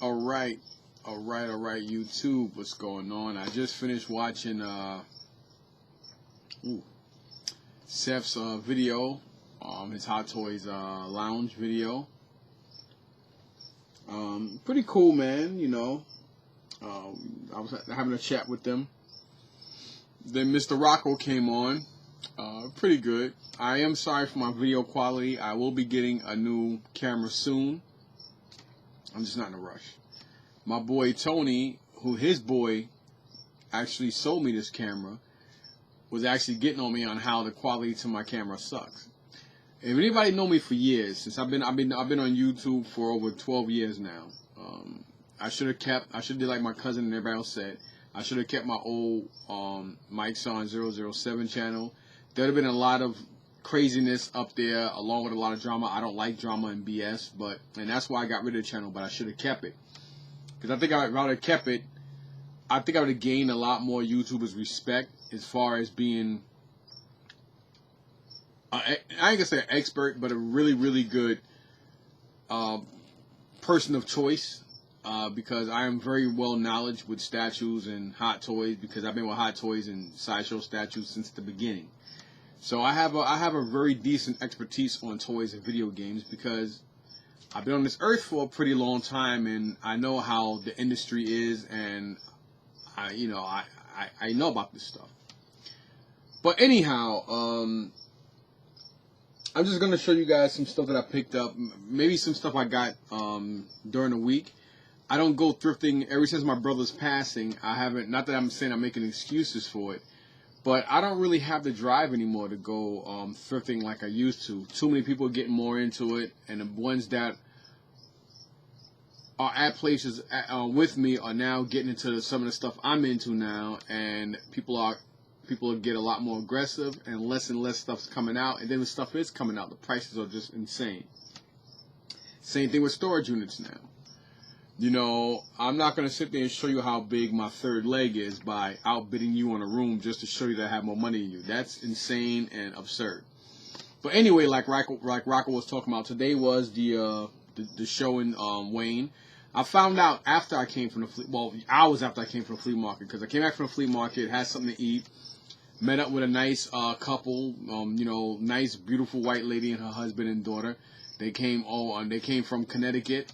Alright, alright, YouTube, what's going on? I just finished watching Seth's video, his Hot Toys lounge video. Pretty cool, man, you know. I was having a chat with them. Then Mr. Rocco came on. Pretty good. I am sorry for my video quality. I will be getting a new camera soon. I'm just not in a rush. My boy Tony, who his boy actually sold me this camera, was actually getting on me on how the quality to my camera sucks. If anybody know me for years, since I've been on YouTube for over 12 years now, I should have did like my cousin and everybody else said. I should have kept my old Mike's on 007 channel. There'd have been a lot of craziness up there, along with a lot of drama. I don't like drama and BS, and that's why I got rid of the channel. But I should have kept it, because I think I'd rather kept it. I think I would have gained a lot more YouTubers' respect as far as being, I ain't gonna say an expert, but a really good person of choice. Because I am very well knowledgeable with statues and Hot Toys, because I've been with Hot Toys and Sideshow statues since the beginning. So I have a very decent expertise on toys and video games, because I've been on this earth for a pretty long time, and I know how the industry is, and I know about this stuff. But anyhow, I'm just gonna show you guys some stuff that I picked up, maybe some stuff I got during the week. I don't go thrifting. Ever since my brother's passing, I haven't, not that I'm saying I'm making excuses for it, but I don't really have the drive anymore to go thrifting like I used to. Too many people are getting more into it, and the ones that are at places with me are now getting into some of the stuff I'm into now, and people get a lot more aggressive, and less stuff's coming out, and then the stuff is coming out, the prices are just insane. Same thing with storage units now. You know, I'm not going to sit there and show you how big my third leg is by outbidding you on a room just to show you that I have more money than you. That's insane and absurd. But anyway, like Rocco was talking about, today was the show in Wayne. I found out after I came from the hours after I came from the flea market, because I came back from the flea market, had something to eat, met up with a nice couple, nice, beautiful white lady and her husband and daughter. They came from Connecticut.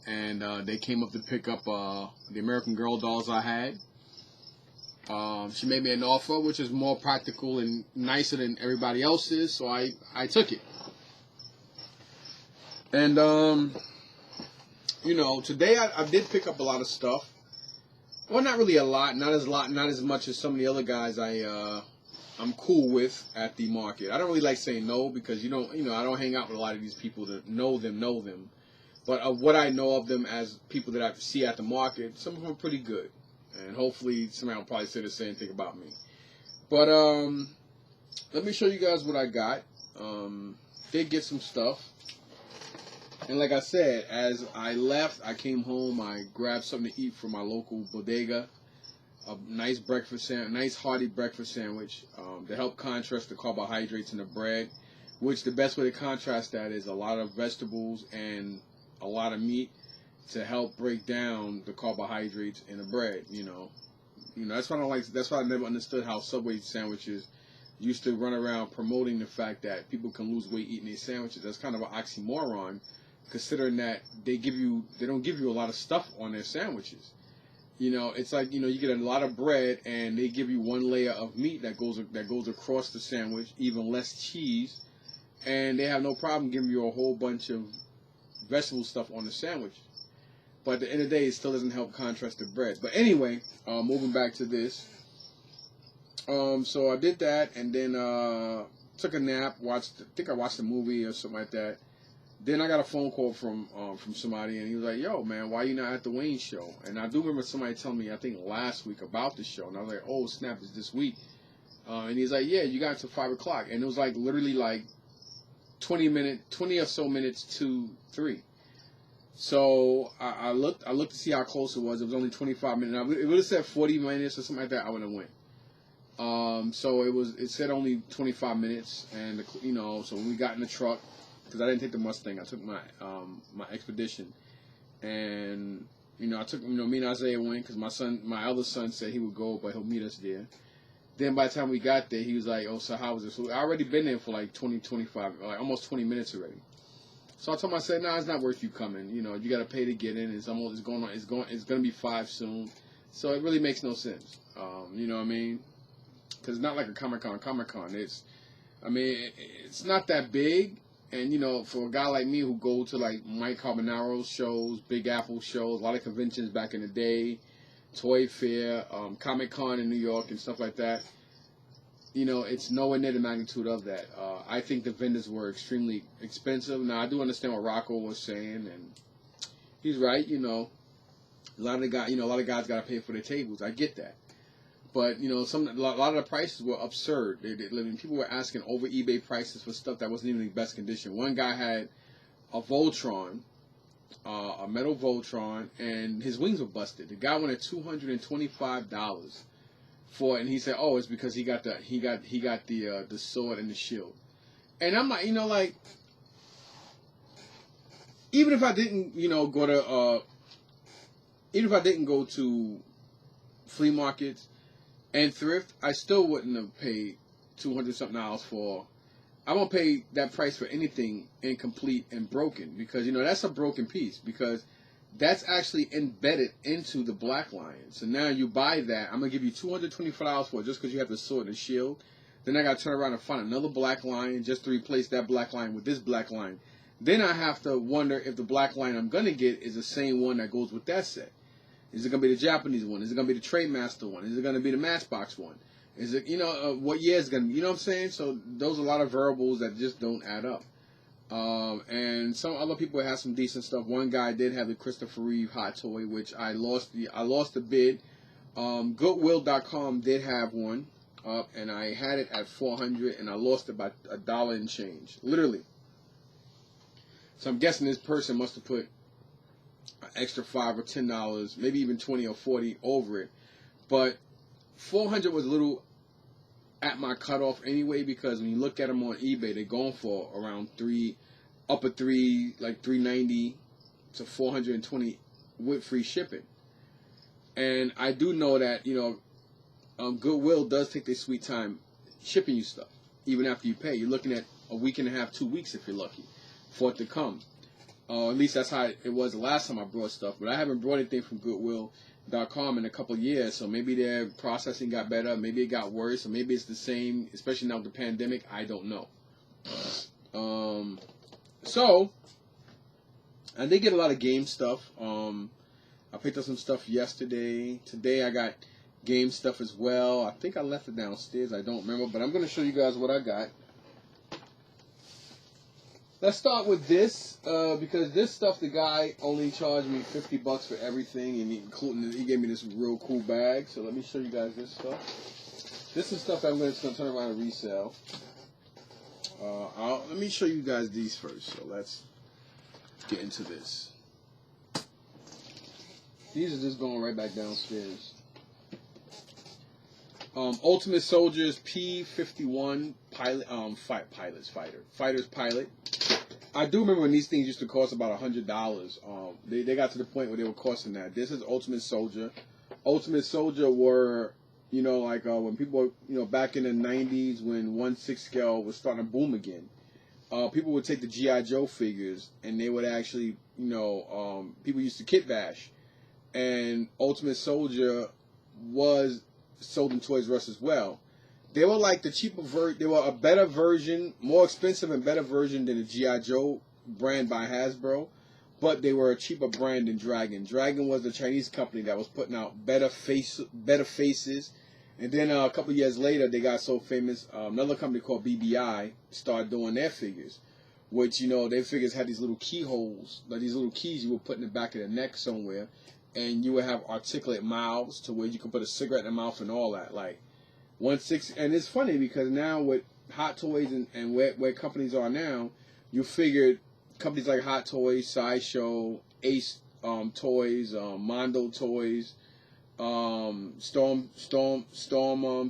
And they came up to pick up the American Girl dolls I had. She made me an offer, which is more practical and nicer than everybody else's, so I took it. And, today I did pick up a lot of stuff. Well, not really a lot, not as much as some of the other guys I'm cool with at the market. I don't really like saying no, because I don't hang out with a lot of these people that know them. But of what I know of them as people that I see at the market, some of them are pretty good. And hopefully somebody will probably say the same thing about me. But let me show you guys what I got. Did get some stuff. And like I said, as I left, I came home, I grabbed something to eat from my local bodega. A nice hearty breakfast sandwich to help contrast the carbohydrates in the bread. Which the best way to contrast that is a lot of vegetables and a lot of meat to help break down the carbohydrates in the bread. That's why that's why I never understood how Subway sandwiches used to run around promoting the fact that people can lose weight eating these sandwiches. That's kind of an oxymoron, considering that they don't give you a lot of stuff on their sandwiches. It's like, you get a lot of bread and they give you one layer of meat that goes across the sandwich, even less cheese, and they have no problem giving you a whole bunch of vegetable stuff on the sandwich. But at the end of the day, it still doesn't help contrast the bread. But anyway, moving back to this. So I did that, and then took a nap, I think I watched a movie or something like that. Then I got a phone call from somebody, and he was like, "Yo, man, why you not at the Wayne show?" And I do remember somebody telling me, I think last week, about the show, and I was like, "Oh, snap, it's this week." And he's like, "Yeah, you got until 5 o'clock." And it was like literally like 20 or so minutes to 3. So I looked to see how close it was. It was only 25 minutes. Now, if it would have said 40 minutes or something like that, I would have went. So it said only 25 minutes, and so when we got in the truck, because I didn't take the Mustang, I took my Expedition, and I took me and Isaiah went because my other son said he would go, but he'll meet us there. Then by the time we got there, he was like, "Oh, so how was it?" So I already been there for like 20, 25, like almost 20 minutes already. So I told him, I said, "Nah, it's not worth you coming. You got to pay to get in. It's gonna be 5 soon, so it really makes no sense. You know what I mean? Because it's not like a Comic-Con. It's not that big, and for a guy like me who go to like Mike Carbonaro's shows, Big Apple shows, a lot of conventions back in the day, Toy Fair, Comic-Con in New York and stuff like that. It's nowhere near the magnitude of that. I think the vendors were extremely expensive. Now, I do understand what Rocco was saying, and he's right. A lot of guys got to pay for their tables. I get that, but a lot of the prices were absurd. People were asking over eBay prices for stuff that wasn't even in the best condition. One guy had a Voltron, a metal Voltron, and his wings were busted. The guy wanted $225 for it, and he said, "Oh, it's because he got the sword and the shield." And I'm like, even if I didn't, go to flea markets and thrift, I still wouldn't have paid $200-something for. I won't pay that price for anything incomplete and broken, because that's a broken piece, because that's actually embedded into the Black Lion. So now you buy that, I'm gonna give you $224 for it just because you have the sword and shield. Then I gotta turn around and find another Black Lion just to replace that Black Lion with this Black Lion. Then I have to wonder if the Black Lion I'm gonna get is the same one that goes with that set. Is it gonna be the Japanese one? Is it gonna be the Trademaster one? Is it gonna be the Matchbox one? Is it what year is gonna be? You know what I'm saying? So those are a lot of variables that just don't add up. And some other people have some decent stuff. One guy did have the Christopher Reeve hot toy, which I lost the bid. Goodwill.com did have one up, and I had it at $400, and I lost it by $1 and change, literally. So I'm guessing this person must have put an extra $5 or $10, maybe even $20 or $40 over it. But $400 was a little at my cutoff anyway, because when you look at them on eBay, they're going for around upper three, like $390 to $420 with free shipping. And I do know that Goodwill does take their sweet time shipping you stuff, even after you pay. You're looking at a week and a half, 2 weeks if you're lucky for it to come. At least that's how it was the last time I brought stuff. But I haven't brought anything from Goodwill.com in a couple of years, so maybe their processing got better, maybe it got worse, or maybe it's the same, especially now with the pandemic. I don't know. So I did get a lot of game stuff. I picked up some stuff yesterday. Today I got game stuff as well. I think I left it downstairs, I don't remember, but I'm going to show you guys what I got. Let's start with this, because this stuff, the guy only charged me $50 for everything, and he gave me this real cool bag. So let me show you guys this stuff. This is stuff that I'm just going to turn around and resell. Let me show you guys these first. So let's get into this. These are just going right back downstairs. Ultimate Soldiers P-51 pilot, Fighter's pilot. I do remember when these things used to cost about $100. They got to the point where they were costing that. This is Ultimate Soldier. Ultimate Soldier were, when people, back in the 90s when 1/6 scale was starting to boom again. People would take the G.I. Joe figures and they would actually, people used to kit bash. And Ultimate Soldier was sold in Toys R Us as well. They were like the cheaper version. They were a better version, more expensive and better version than the G.I. Joe brand by Hasbro, but they were a cheaper brand than Dragon. Dragon was the Chinese company that was putting out better faces. And then a couple of years later, they got so famous. Another company called BBI started doing their figures, which their figures had these little keyholes, like these little keys you would put in the back of the neck somewhere, and you would have articulate mouths to where you could put a cigarette in the mouth and all that, like. 1/6, and it's funny because now with Hot Toys and where companies are now, you figured companies like Hot Toys, Sideshow, Ace Toys, Mondo Toys, Storm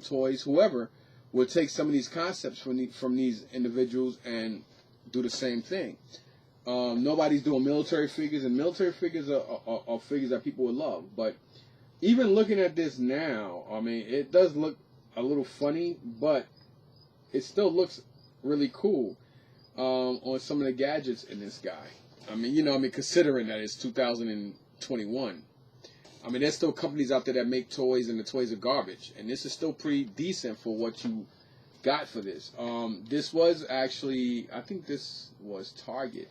Toys, whoever would take some of these concepts from these individuals and do the same thing. Nobody's doing military figures, and military figures are figures that people would love. But even looking at this now, I mean, it does look a little funny, but it still looks really cool on some of the gadgets in this guy. I mean, considering that it's 2021. I mean, there's still companies out there that make toys, and the toys are garbage. And this is still pretty decent for what you got for this. This was actually, I think this was Target.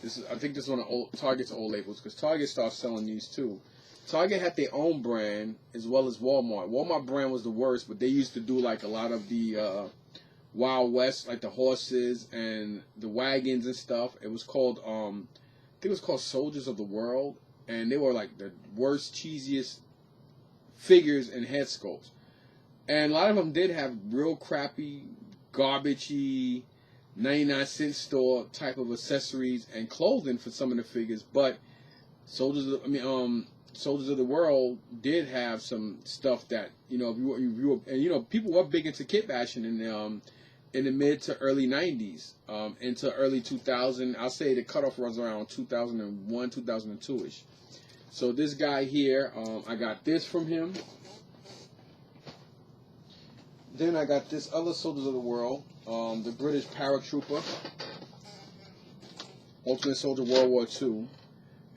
I think this is one of Target's old labels, because Target started selling these too. Target had their own brand as well as Walmart. Walmart brand was the worst, but they used to do like a lot of the Wild West, like the horses and the wagons and stuff. It was called, I think it was called Soldiers of the World, and they were like the worst, cheesiest figures and head sculpts. And a lot of them did have real crappy, garbagey, 99-cent store type of accessories and clothing for some of the figures, but Soldiers of the World did have some stuff that, people were big into kit bashing in the mid to early 90s, into early 2000. I'll say the cutoff runs around 2001, 2002-ish. So this guy here, I got this from him. Then I got this other Soldiers of the World, the British paratrooper, Ultimate Soldier World War II.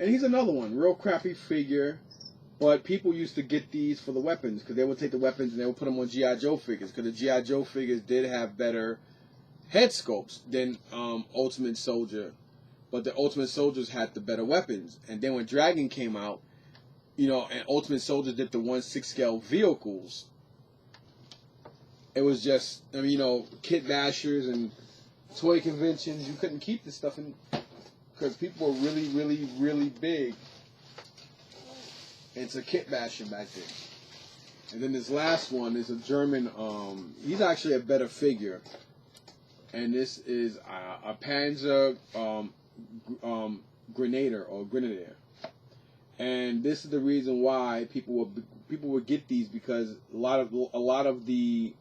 And he's another one, real crappy figure, but people used to get these for the weapons, because they would take the weapons and they would put them on G.I. Joe figures, because the G.I. Joe figures did have better head sculpts than Ultimate Soldier, but the Ultimate Soldiers had the better weapons. And then when Dragon came out, and Ultimate Soldier did the 1/6 scale vehicles, it was just, kit bashers and toy conventions, you couldn't keep this stuff in, because people were really, really, really big into kit bashing back then. And then this last one is a German, he's actually a better figure. And this is a Panzer Grenadier. And this is the reason why people would get these, because a lot of the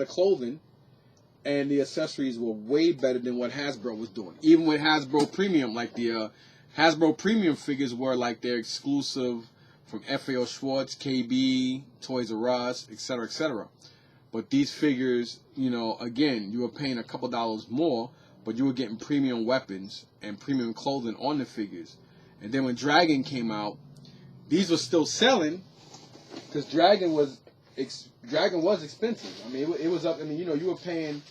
clothing and the accessories were way better than what Hasbro was doing. Even with Hasbro Premium, like the Hasbro Premium figures were like their exclusive from FAO Schwarz, KB, Toys R Us, etc., etc. But these figures, again, you were paying a couple dollars more, but you were getting premium weapons and premium clothing on the figures. And then when Dragon came out, these were still selling, because Dragon was expensive. I mean, it was up. I mean, you were paying.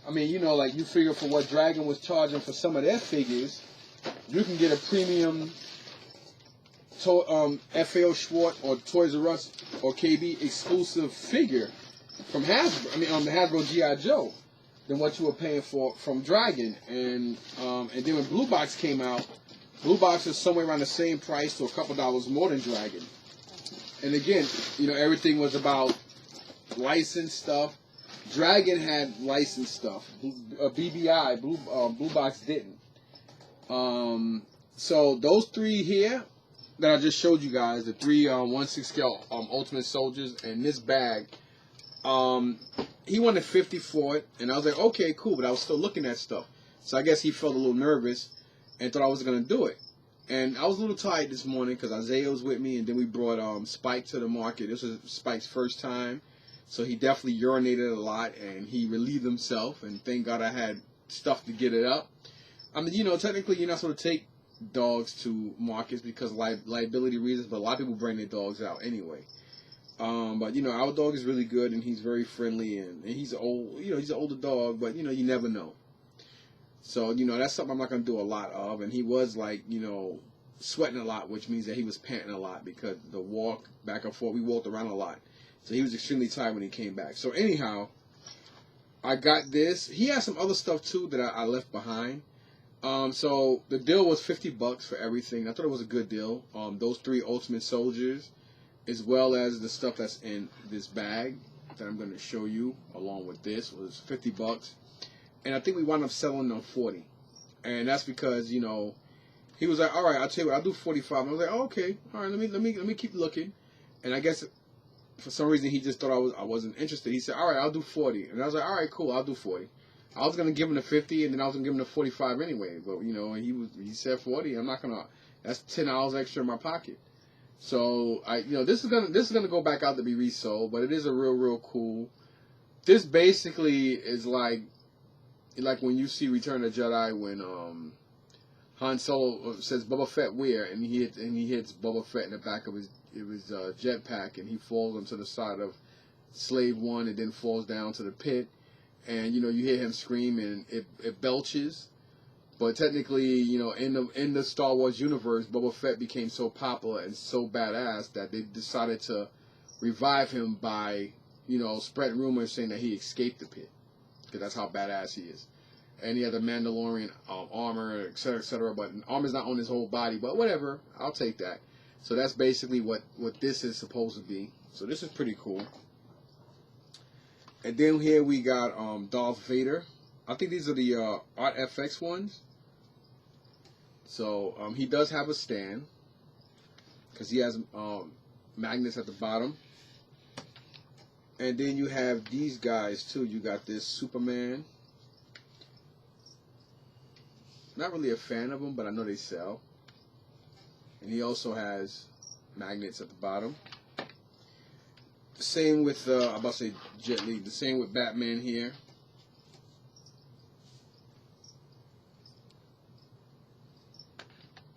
I mean, like you figure for what Dragon was charging for some of their figures, you can get a premium FAO Schwarz or Toys R Us or KB exclusive figure from Hasbro. I mean, the Hasbro G.I. Joe than what you were paying for from Dragon. And then when Blue Box came out, Blue Box is somewhere around the same price to a couple dollars more than Dragon. And again, everything was about licensed stuff. Dragon had licensed stuff. BBI, Blue Box didn't. So those three here that I just showed you guys, the three 1/6 scale Ultimate Soldiers, and this bag, he wanted $50 for it, and I was like, okay, cool, but I was still looking at stuff. So I guess he felt a little nervous and thought I was going to do it. And I was a little tired this morning because Isaiah was with me, and then we brought Spike to the market. This was Spike's first time, so he definitely urinated a lot, and he relieved himself, and thank God I had stuff to get it up. I mean, technically you're not supposed to take dogs to markets because of liability reasons, but a lot of people bring their dogs out anyway. But our dog is really good, and he's very friendly, and he's old. He's an older dog, but you never know. So that's something I'm not gonna do a lot of. And he was like sweating a lot, which means that he was panting a lot because the walk back and forth. We walked around a lot, so he was extremely tired when he came back. So anyhow, I got this. He had some other stuff too that I left behind. So the deal was $50 for everything. I thought it was a good deal. Those three Ultimate Soldiers, as well as the stuff that's in this bag that I'm going to show you along with this, was $50. And I think we wound up selling them $40. And that's because, he was like, all right, I'll tell you what, I'll do $45. I was like, oh, okay, all right, let me keep looking. And I guess for some reason he just thought I wasn't interested. He said, all right, I'll do $40. And I was like, all right, cool, I'll do $40. I was gonna give him the 50, and then I was gonna give him the 45 anyway. But you know, he said 40. I'm not gonna. That's $10 extra in my pocket. So this is gonna go back out to be resold, but it is a real cool. This basically is like when you see Return of the Jedi when Han Solo says Boba Fett where, and he hits Boba Fett in the back of his jetpack, and he falls onto the side of Slave One, and then falls down to the pit, and you hear him scream, and it belches. But technically, in the Star Wars universe, Boba Fett became so popular and so badass that they decided to revive him by, spreading rumors saying that he escaped the pit, because that's how badass he is. And he had the Mandalorian armor, etc. But armor's not on his whole body, but whatever, I'll take that. So that's basically what this is supposed to be. So this is pretty cool. And then here we got Darth Vader. I think these are the Art FX ones. So he does have a stand, because he has magnets at the bottom. And then you have these guys too. You got this Superman. Not really a fan of them, but I know they sell. And he also has magnets at the bottom. The same with, I'm about to say Jet Li, the same with Batman here.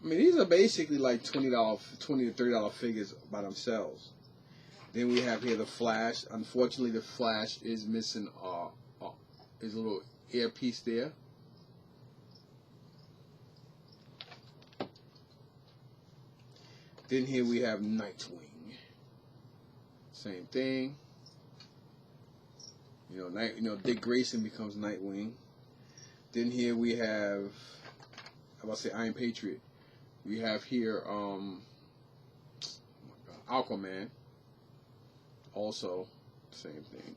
I mean, these are basically like $20 to $30 figures by themselves. Then we have here the Flash. Unfortunately, the Flash is missing his little earpiece there. Then here we have Nightwing. Same thing. Dick Grayson becomes Nightwing. Then here we have, I'm about to say Iron Patriot. We have here Aquaman. Also, same thing.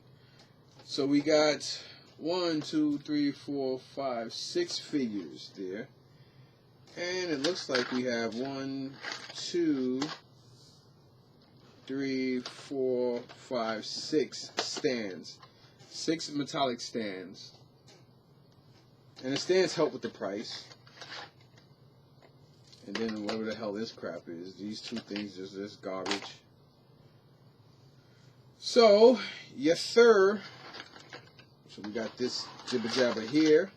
So we got 1, 2, 3, 4, 5, 6 figures there. And it looks like we have 1, 2, 3, 4, 5, 6 stands. 6 metallic stands. And the stands help with the price. And then whatever the hell this crap is, these two things is this garbage. So, yes sir. So we got this Jibba Jabba here.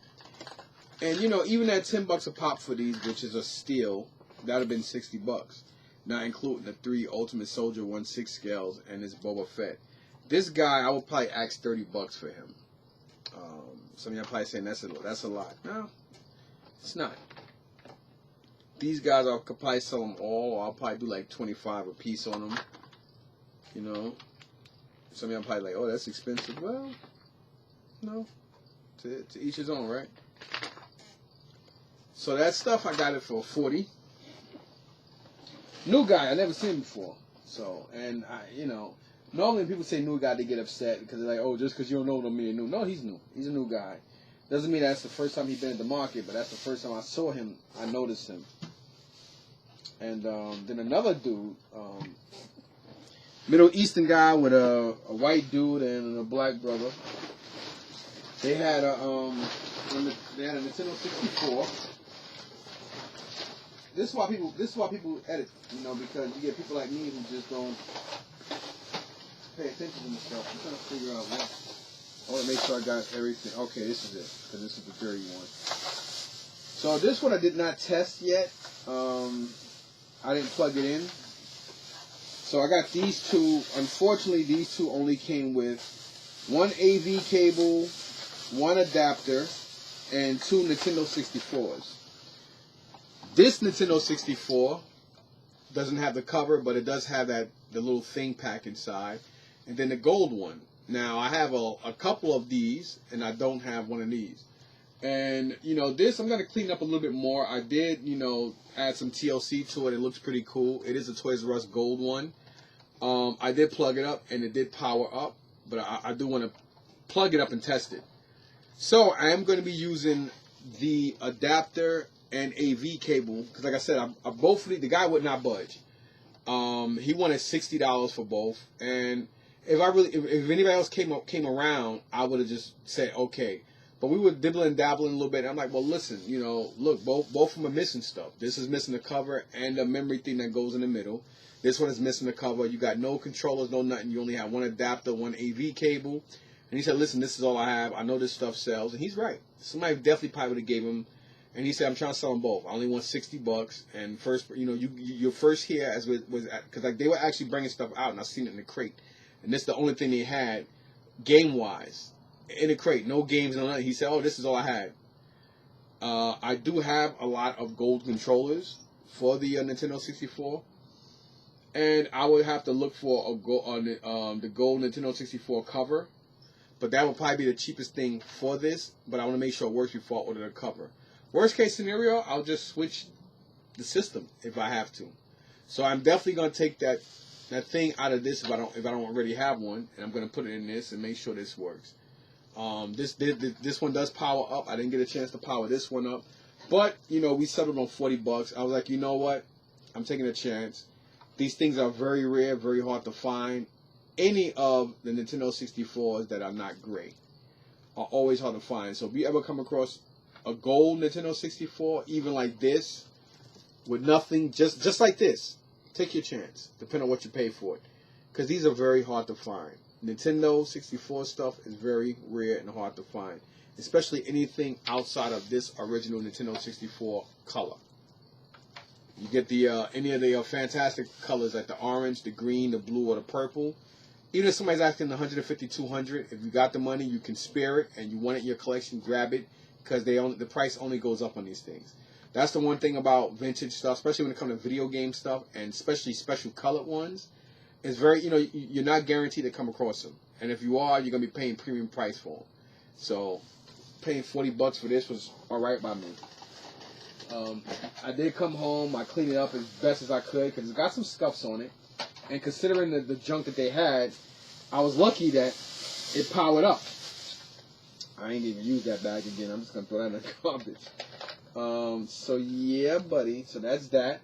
And even at $10 a pop for these, which is a steal, that would have been $60. Not including the 3 Ultimate Soldier 1/6 scales and this Boba Fett. This guy, I would probably ask $30 for him. Some of y'all probably saying that's a lot. No, it's not. These guys, I could probably sell them all, or I'll probably do like $25 a piece on them. Some of y'all probably like, oh, that's expensive. Well, no, to each his own, right? So that stuff, I got it for $40. New guy, I never seen before. So, and normally people say new guy, they get upset because they're like, oh, just because you don't know what I mean, new. No, he's new. He's a new guy. Doesn't mean that's the first time he's been at the market, but that's the first time I saw him. I noticed him. And then another dude, Middle Eastern guy with a white dude and a black brother. They had a Nintendo 64. This is why people edit, because you get people like me who just don't pay attention to this stuff. I'm trying to figure out what. I want to make sure I got everything. Okay, this is it, because this is the dirty one. So this one I did not test yet. I didn't plug it in. So I got these two. Unfortunately, these two only came with 1 AV cable, 1 adapter, and 2 Nintendo 64s. This Nintendo 64 doesn't have the cover, but it does have the little thing pack inside. And then the gold one. Now, I have a couple of these, and I don't have one of these. And, this, I'm going to clean up a little bit more. I did, add some TLC to it. It looks pretty cool. It is a Toys R Us gold one. I did plug it up, and it did power up. But I do want to plug it up and test it. So, I am going to be using the adapter and AV cable, because like I said, I both the guy would not budge. He wanted $60 for both, and if anybody else came around, I would have just said okay. But we were dibbling and dabbling a little bit. And I'm like, well, listen, you know, look, both of them are missing stuff. This is missing the cover and the memory thing that goes in the middle. This one is missing the cover. You got no controllers, no nothing. You only have one adapter, one AV cable. And he said, listen, this is all I have. I know this stuff sells. And he's right. Somebody definitely probably would have gave him. And he said, I'm trying to sell them both. I only want $60. And first, you know, your first here as was because like they were actually bringing stuff out, and I seen it in the crate. And this is the only thing they had, game wise, in the crate. No games, no nothing. He said, oh, this is all I had. I do have a lot of gold controllers for the Nintendo 64. And I would have to look for the gold Nintendo 64 cover. But that would probably be the cheapest thing for this. But I want to make sure it works before I order the cover. Worst case scenario, I'll just switch the system if I have to. So I'm definitely gonna take that thing out of this if I don't already have one, and I'm gonna put it in this and make sure this works. This one does power up. I didn't get a chance to power this one up, but you know we settled on $40. I was like, you know what? I'm taking a chance. These things are very rare, very hard to find. Any of the Nintendo 64s that are not gray are always hard to find. So if you ever come across a gold Nintendo 64, even like this, with nothing, just like this, take your chance, depending on what you pay for it. Because these are very hard to find. Nintendo 64 stuff is very rare and hard to find. Especially anything outside of this original Nintendo 64 color. You get the any of the fantastic colors like the orange, the green, the blue, or the purple. Even if somebody's asking $150, $200, if you got the money, you can spare it, and you want it in your collection, grab it. Because the price only goes up on these things. That's the one thing about vintage stuff, especially when it comes to video game stuff, and especially special colored ones. It's very, you know, you're not guaranteed to come across them. And if you are, you're going to be paying premium price for them. So, paying $40 for this was alright by me. I did come home, I cleaned it up as best as I could, because it's got some scuffs on it. And considering the junk that they had, I was lucky that it powered up. I ain't even use that bag again. I'm just going to throw that in the garbage. So, yeah, buddy. So, that's that.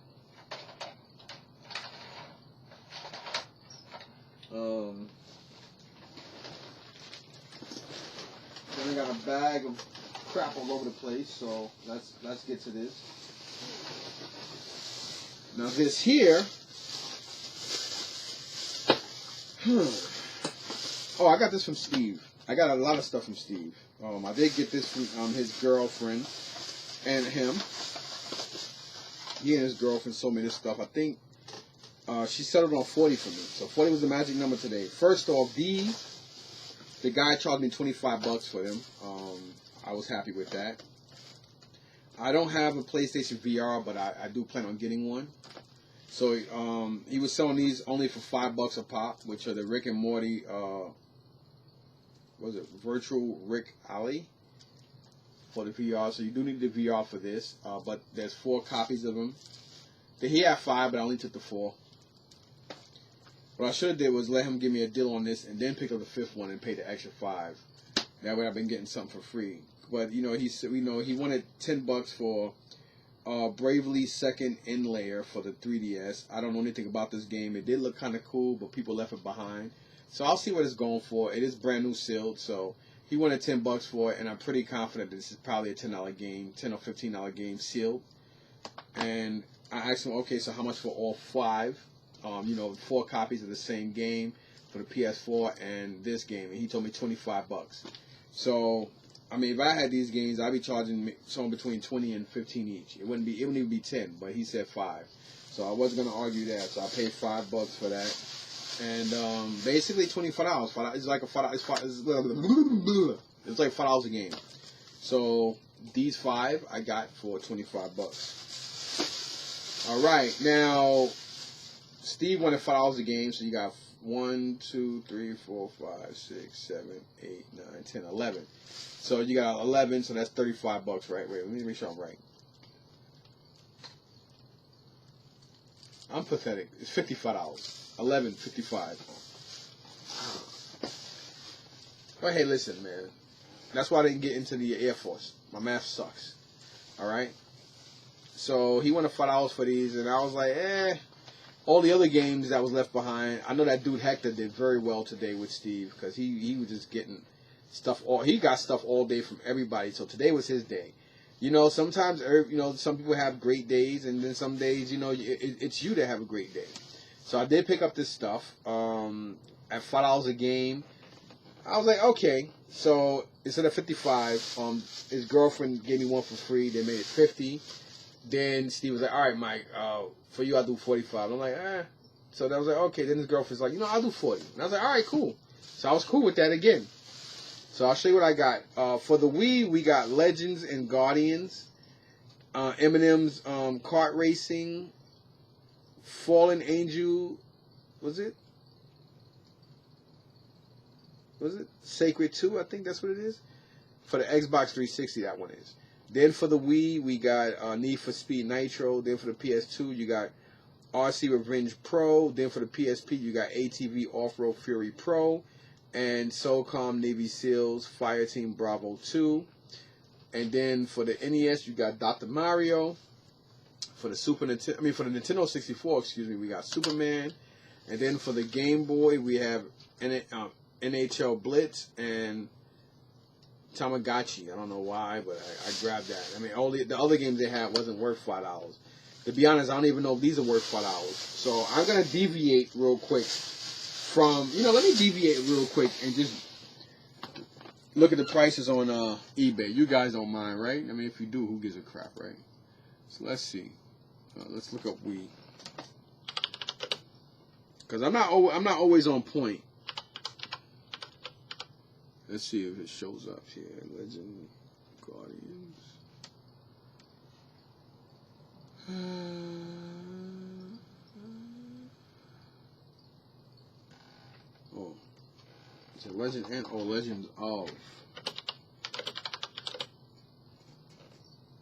Then I got a bag of crap all over the place. So, let's get to this. Now, this here. Oh, I got this from Steve. I got a lot of stuff from Steve. I did get this from his girlfriend and him. He and his girlfriend sold me this stuff. I think she settled on 40 for me. So 40 was the magic number today. First off, the guy charged me $25 for them. I was happy with that. I don't have a PlayStation VR, but I do plan on getting one. So he was selling these only for $5 a pop, which are the Rick and Morty. Was it Virtual Rick Alley for the VR? So you do need the VR for this, but there's 4 copies of them. He had 5, but I only took the 4. What I should have did was let him give me a deal on this, and then pick up the 5th one and pay the extra 5. That way I've been getting something for free. But you know, he wanted $10 for Bravely Second Inlayer for the 3DS. I don't know anything about this game. It did look kind of cool, but people left it behind. So I'll see what it's going for. It is brand new sealed, so he wanted $10 for it, and I'm pretty confident this is probably a $10 game, $10 or $15 game sealed. And I asked him, okay, so how much for all 5? 4 copies of the same game for the PS4 and this game, and he told me $25. So I mean, if I had these games, I'd be charging somewhere between 20 and 15 each. It wouldn't even be 10, but he said 5. So I wasn't gonna argue that. So I paid $5 for that. And basically $25. It's like it's like $5 a game. So these 5 I got for $25. All right, now Steve wanted $5 a game, so you got 1, 2, 3, 4, 5, 6, 7, 8, 9, 10, 11. So you got 11, so that's $35, right? Wait, let me make sure I'm right. I'm pathetic. It's $55. 11, 55. But hey, listen, man. That's why I didn't get into the Air Force. My math sucks. Alright? So he wanted $5 for these, and I was like, all the other games that was left behind. I know that dude Hector did very well today with Steve, because he was just getting stuff all. He got stuff all day from everybody. So today was his day. Sometimes some people have great days, and then some days it's you that have a great day. So I did pick up this stuff at $5 a game. I was like, okay. So instead of 55, his girlfriend gave me one for free. They made it 50. Then Steve was like, all right, Mike, for you I'll do 45. I'm like, eh. So that was like, okay. Then his girlfriend's like, I'll do 40. And I was like, all right, cool. So I was cool with that again. So I'll show you what I got. For the Wii, we got Legends and Guardians, Eminem's kart racing, Fallen Angel, was it Sacred 2? I think that's what it is. For the Xbox 360, that one is. Then for the Wii, we got Need for Speed Nitro. Then for the PS2, you got RC Revenge Pro. Then for the PSP, you got ATV Off-Road Fury Pro. And SOCOM Navy SEALs Fireteam Bravo 2. And then for the NES, you got Dr. Mario. For the for the Nintendo 64, we got Superman. And then for the Game Boy, we have NHL Blitz and Tamagotchi. I don't know why, but I grabbed that. I mean, the other games they had wasn't worth $5. To be honest, I don't even know if these are worth $5. So I'm gonna deviate real quick from let me deviate real quick and just look at the prices on eBay. You guys don't mind, right? I mean, if you do, who gives a crap, right? So let's see. Let's look up Wii, because I'm not always on point. Let's see if it shows up here. Legend, Guardians. Oh, it's a Legend and Legends of.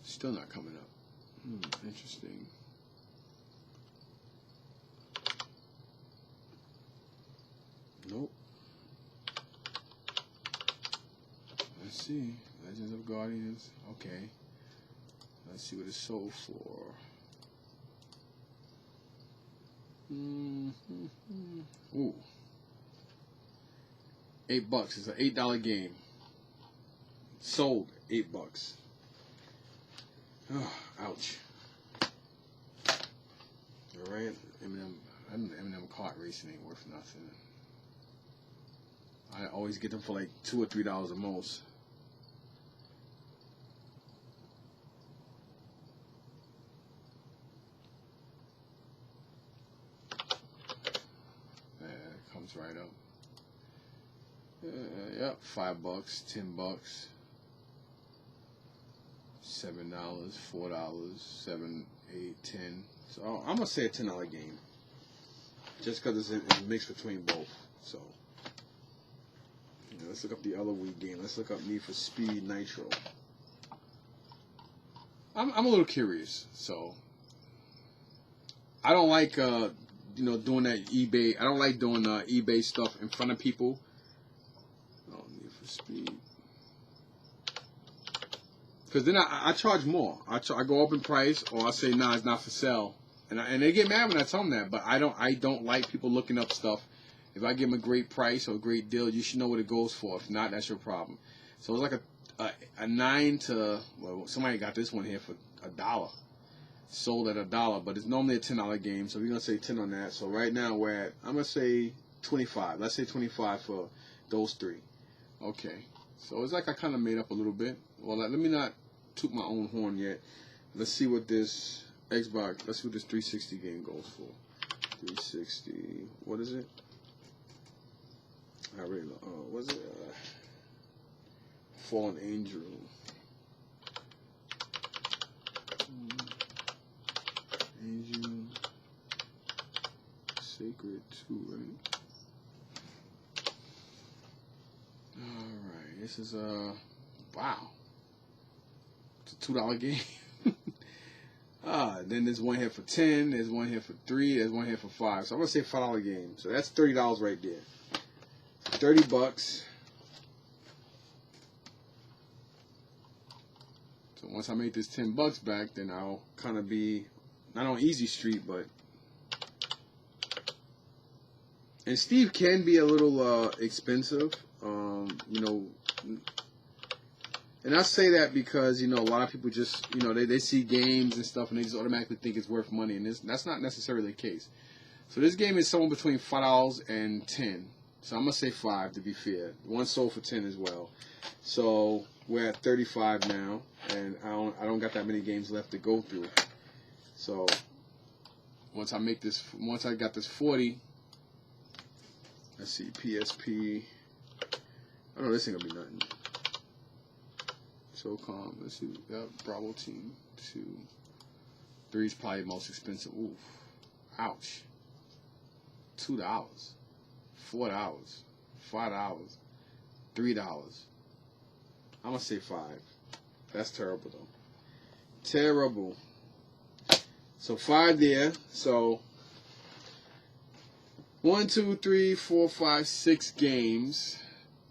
Still not coming up. Interesting. Nope. Let's see. Legends of Guardians. Okay. Let's see what it's sold for. Ooh. $8. It's an $8 game. Sold $8. Oh, ouch. Alright. Eminem kart racing ain't worth nothing. I always get them for like $2 or $3 at most. It comes right up. Yep, $5, $10, $7, $4, 7, 8, 10. So I'm gonna say a $10 game, just because it's mixed between both. So let's look up the other Wii game. Let's look up Need for Speed Nitro. I'm a little curious, so I don't like doing that eBay. I don't like doing eBay stuff in front of people. Oh, Need for Speed. Because then I charge more. I go up in price, or I say nah, it's not for sale, and they get mad when I tell them that. But I don't like people looking up stuff. If I give them a great price or a great deal, you should know what it goes for. If not, that's your problem. So it's like a 9 to, well, somebody got this one here for $1. Sold at $1, but it's normally a $10 game. So we're gonna say 10 on that. So right now we're at, I'm gonna say 25. Let's say 25 for those three. Okay. So it's like I kind of made up a little bit. Well, let me not toot my own horn yet. Let's see what this Xbox, let's see what this 360 game goes for. 360, what is it? I really know. Was it Fallen Angel? Angel Sacred 2, right? Alright, this is wow. It's a $2 game. Then there's one here for 10, there's one here for 3, there's one here for 5. So I'm gonna say $5 game. So that's $30 right there. $30. So once I make this $10 back, then I'll kind of be not on easy street, but. And Steve can be a little expensive. And I say that because, you know, a lot of people just, you know, they see games and stuff and they just automatically think it's worth money. And that's not necessarily the case. So this game is somewhere between $5 and $10. So I'm going to say 5 to be fair. One sold for 10 as well. So we're at 35 now. And I don't got that many games left to go through. So once I got this 40, let's see, PSP. I know this ain't going to be nothing. So calm. Let's see. Yep, Bravo Team 2. 3 is probably the most expensive. Oof. Ouch. $2, $4, $5, $3. I'm gonna say 5. That's terrible though. Terrible. So 5 there. So 1, 2, 3, 4, 5, 6 games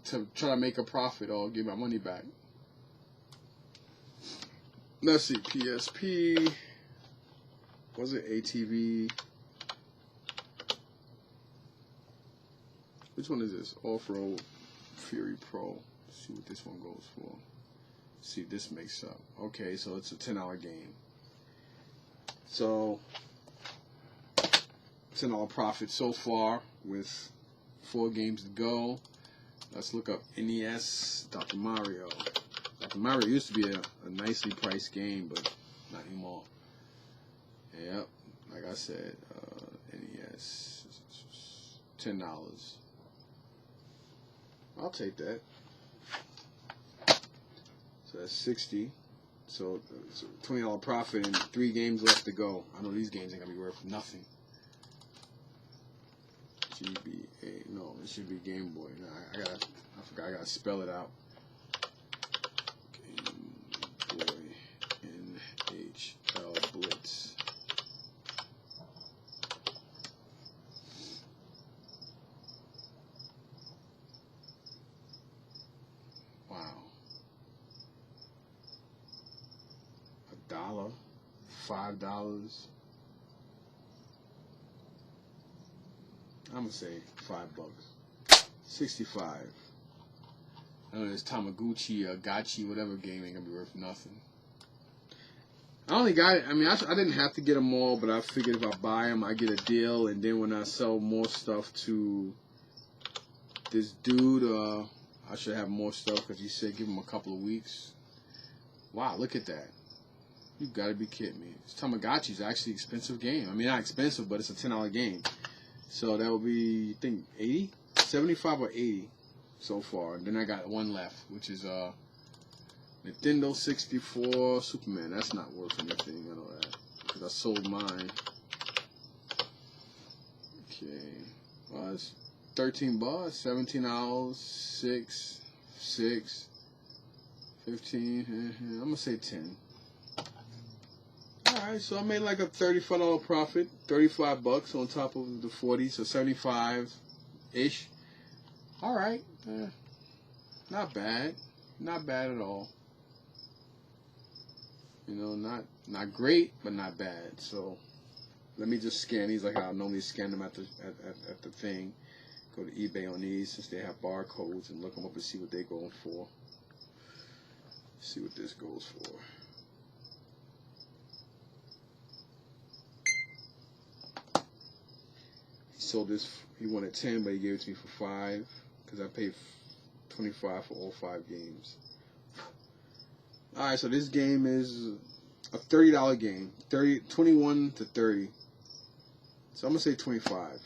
to try to make a profit or get my money back. Let's see. PSP. Was it ATV? Which one is this? Off-Road Fury Pro. Let's see what this one goes for. Let's see if this makes up. Okay, so it's a $10 game. So, $10 profit so far with 4 games to go. Let's look up NES Dr. Mario. Dr. Mario used to be a nicely priced game, but not anymore. Yep, like I said, NES, $10. I'll take that. So that's 60. So it's a $20 profit and 3 games left to go. I know these games ain't gonna be worth nothing. GBA, no, it should be Game Boy. No, I forgot. I gotta spell it out. Game Boy NHL Blitz. $1, $5. I'm gonna say $5. 65. I know this Tamagotchi or Gotchi, whatever game ain't gonna be worth nothing. I only got it. I mean, I didn't have to get them all, but I figured if I buy them, I get a deal, and then when I sell more stuff to this dude, I should have more stuff because he said give him a couple of weeks. Wow, look at that. You gotta be kidding me. This Tamagotchi's actually an expensive game. I mean, not expensive, but it's a $10 game. So that would be, I think, 80? 75 or 80 so far. And then I got one left, which is Nintendo 64 Superman. That's not worth anything, I know that. Because I sold mine. Okay. Well, it's $13, $17, 6, 15. I'm going to say 10. Alright, so I made like a $35 profit, $35 on top of the 40, so 75-ish. Alright, not bad. Not bad at all. You know, not great, but not bad. So let me just scan these like I normally scan them at the thing. Go to eBay on these since they have barcodes and look them up and see what they're going for. See what this goes for. So he wanted 10, but he gave it to me for 5 because I paid 25 for all 5 games. All right, so this game is a $30 game, 21 to 30. So I'm gonna say 25.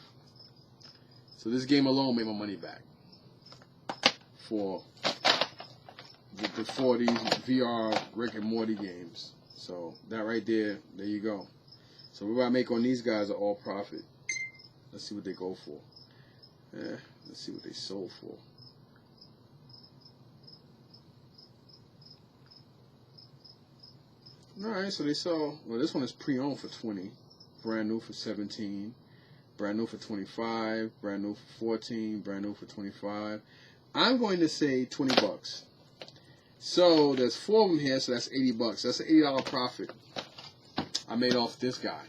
So this game alone made my money back for the 40 VR Rick and Morty games. So that right there you go. So what I make on these guys are all profit. Let's see what they go for. Let's see what they sold for. Alright, so they sell, well, this one is pre-owned for 20, brand new for 17, brand new for 25, brand new for 14, brand new for 25. I'm going to say $20. So there's 4 of them here, so that's $80. That's an $80 profit I made off this guy.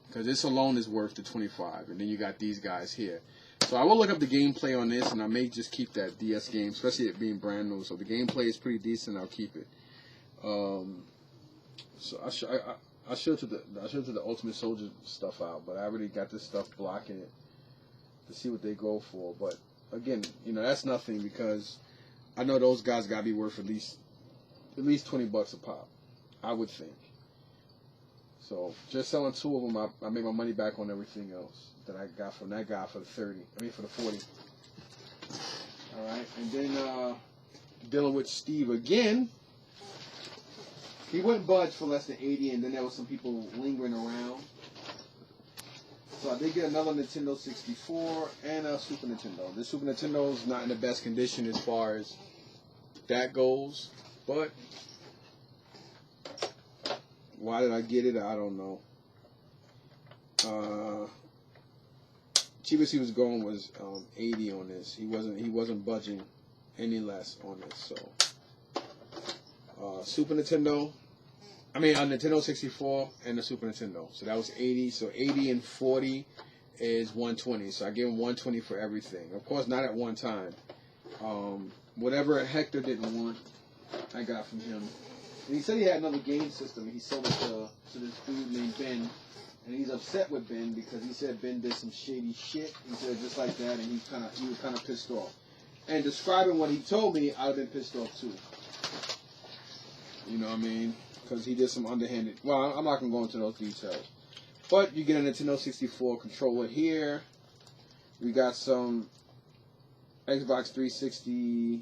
Because this alone is worth the 25, and then you got these guys here. So I will look up the gameplay on this, and I may just keep that DS game, especially it being brand new. So the gameplay is pretty decent. I'll keep it. So I should to the Ultimate Soldier stuff out, but I already got this stuff blocking it to see what they go for. But again, you know, that's nothing because I know those guys gotta be worth at least $20 a pop, I would think. So just selling 2 of them, I made my money back on everything else that I got from that guy for the 30. I mean for the 40. All right, and then dealing with Steve again. He wouldn't budge for less than 80, and then there was some people lingering around. So I did get another Nintendo 64 and a Super Nintendo. This Super Nintendo is not in the best condition as far as that goes, but why did I get it? I don't know. Cheapest he was going was 80 on this. He wasn't budging any less on this. So Super Nintendo. I mean, a Nintendo 64 and the Super Nintendo. So that was 80. So 80 and 40 is 120. So I gave him 120 for everything. Of course, not at one time. Whatever Hector didn't want, I got from him. And he said he had another game system. And he sold it to this dude named Ben. And he's upset with Ben because he said Ben did some shady shit. He said just like that, and he was kind of pissed off. And describing what he told me, I'd have been pissed off too. You know what I mean? Because he did some underhanded. Well, I'm not gonna go into those details. But you get a Nintendo 64 controller here. We got some Xbox 360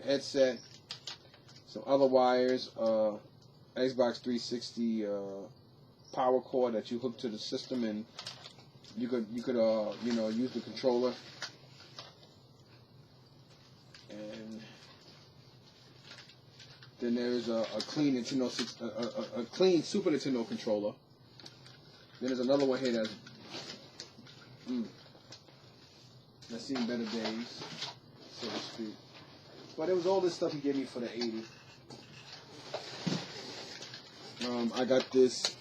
headset, some other wires, Xbox 360 power cord that you hook to the system, and you could use the controller. And then there's a clean Nintendo a clean Super Nintendo controller. Then there's another one here that's seen better days, so to speak. But it was all this stuff he gave me for the 80. I got this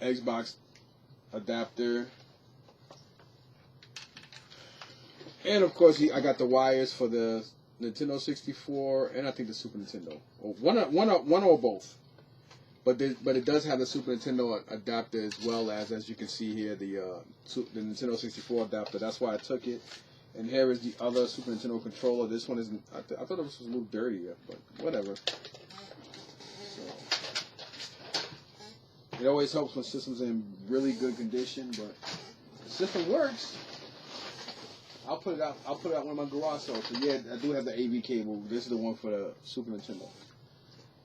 Xbox adapter, and of course I got the wires for the Nintendo 64 and I think the Super Nintendo, or one or both. But it does have the Super Nintendo adapter as well as you can see here the Nintendo 64 adapter. That's why I took it. And here is the other Super Nintendo controller. This one isn't. I thought it was a little dirtier, but whatever. So it always helps when systems are in really good condition, but the system works. I'll put it out one of my garage sales. So yeah, I do have the AV cable. This is the one for the Super Nintendo.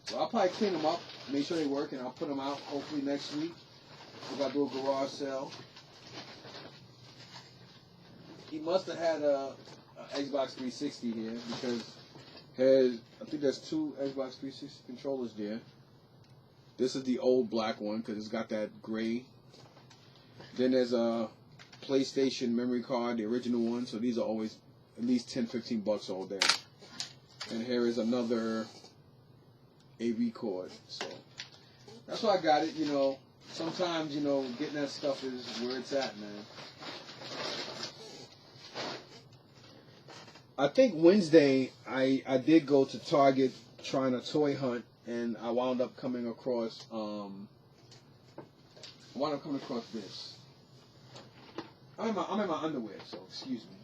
So I'll probably clean them up, make sure they work, and I'll put them out hopefully next week. If I do a garage sale. He must have had a Xbox 360 here because I think there's 2 Xbox 360 controllers there. This is the old black one because it's got that gray. Then there's a PlayStation memory card, the original one. So these are always at least $10-15 all day. And here is another AV cord. So that's why I got it. Sometimes getting that stuff is where it's at, man. I think Wednesday I did go to Target trying a toy hunt, and I wound up coming across this. I'm in my underwear, so excuse me.